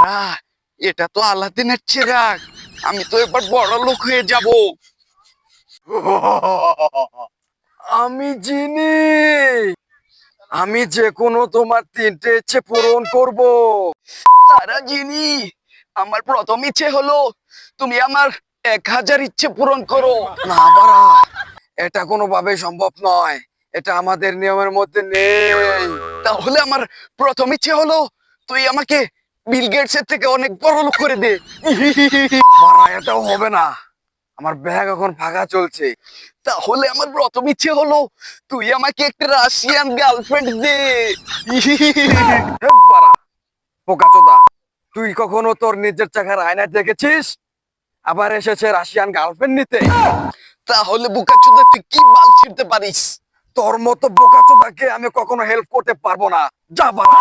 বাড়া, এটা তো আলাদিনের চিরাগ। আমি তো এবার বড় লোক হয়ে যাব। আমি জিনি, আমি যে কোনো তোমার 3টে ইচ্ছে পূরণ করব। তারা যিনি, আমার প্রথম ইচ্ছে হলো তুমি আমার 1000 ইচ্ছে পূরণ করো। না বাড়া, এটা কোনোভাবে সম্ভব নয়, এটা আমাদের নিয়মের মধ্যে নেই। তাহলে আমার প্রথম ইচ্ছে হলো তুই আমাকে বিল গেটস এর থেকে অনেক বড় লোক করে দে। বাড়া, এটাও হবে না, আমার ব্যাগ এখন ফাঁকা চলছে। তাহলে আমার প্রথম ইচ্ছে হলো তুই আমাকে একটা রাশিয়ান গার্লফ্রেন্ড দে। হে বাড়া, বোকাচোদা, তুই কখনো তোর নিজের চাকার আয়নায় দেখেছিস? আবার এসেছে রাশিয়ান গার্লফ্রেন্ড নিতে। তাহলে বোকাচোদা তুই কি বাল ছিড়তে পারিস? তোর মতো বোকাচোদাকে আমি কখনো হেল্প করতে পারবো না, যা বাড়া।